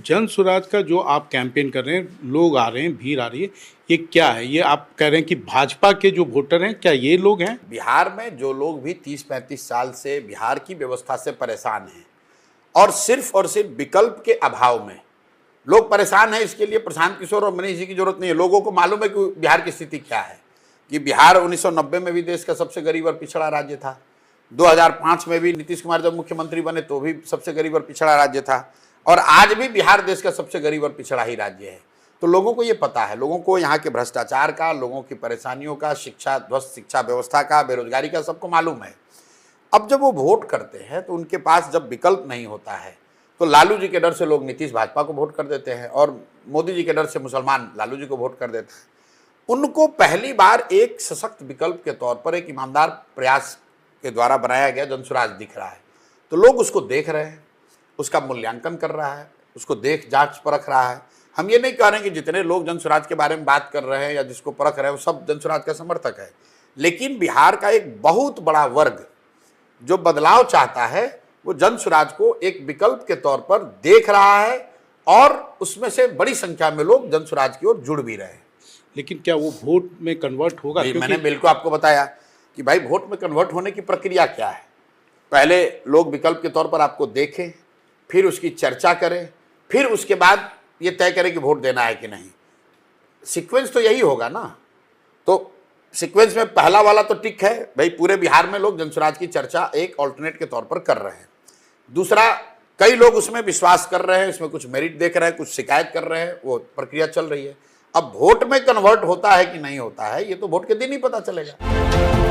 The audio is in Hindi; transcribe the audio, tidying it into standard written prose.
जन स्वराज का जो आप कैंपेन कर रहे हैं, लोग आ रहे हैं, भीड़ आ रही है, ये क्या है? ये आप कह रहे हैं कि भाजपा के जो वोटर हैं, क्या ये लोग हैं? बिहार में जो लोग भी 30-35 साल से बिहार की व्यवस्था से परेशान हैं और सिर्फ विकल्प के अभाव में लोग परेशान हैं, इसके लिए प्रशांत किशोर और मनीष जी की जरूरत नहीं है। लोगों को मालूम है कि बिहार की स्थिति क्या है, कि बिहार 1990 में भी देश का सबसे गरीब और पिछड़ा राज्य था। 2005 में भी नीतीश कुमार जब मुख्यमंत्री बने तो भी सबसे गरीब और पिछड़ा राज्य था, और आज भी बिहार देश का सबसे गरीब और पिछड़ा ही राज्य है। तो लोगों को ये पता है, लोगों को यहाँ के भ्रष्टाचार का, लोगों की परेशानियों का, शिक्षा ध्वस्त शिक्षा व्यवस्था का, बेरोजगारी का, सबको मालूम है। अब जब वो वोट करते हैं तो उनके पास जब विकल्प नहीं होता है तो लालू जी के डर से लोग नीतीश भाजपा को वोट कर देते हैं और मोदी जी के डर से मुसलमान लालू जी को वोट कर देते हैं। उनको पहली बार एक सशक्त विकल्प के तौर पर एक ईमानदार प्रयास के द्वारा बनाया गया जनसुराज दिख रहा है, तो लोग उसको देख रहे हैं, उसका मूल्यांकन कर रहा है, उसको देख जांच परख रहा है। हम ये नहीं कह रहे हैं कि जितने लोग जनसुराज के बारे में बात कर रहे हैं या जिसको परख रहे हैं वो सब जनसुराज का समर्थक है, लेकिन बिहार का एक बहुत बड़ा वर्ग जो बदलाव चाहता है वो जनसुराज को एक विकल्प के तौर पर देख रहा है, और उसमें से बड़ी संख्या में लोग जनसुराज की ओर जुड़ भी रहे हैं। लेकिन क्या वो वोट में कन्वर्ट होगा? मैंने बिल्कुल आपको बताया कि भाई वोट में कन्वर्ट होने की प्रक्रिया क्या है। पहले लोग विकल्प के तौर पर आपको देखें, फिर उसकी चर्चा करें, फिर उसके बाद ये तय करें कि वोट देना है कि नहीं। सीक्वेंस तो यही होगा ना। तो सीक्वेंस में पहला वाला तो टिक है, भाई पूरे बिहार में लोग जनसुराज की चर्चा एक ऑल्टरनेट के तौर पर कर रहे हैं। दूसरा, कई लोग उसमें विश्वास कर रहे हैं, इसमें कुछ मेरिट देख रहे हैं, कुछ शिकायत कर रहे हैं, वो प्रक्रिया चल रही है। अब वोट में कन्वर्ट होता है कि नहीं होता है, ये तो वोट के दिन ही पता चलेगा।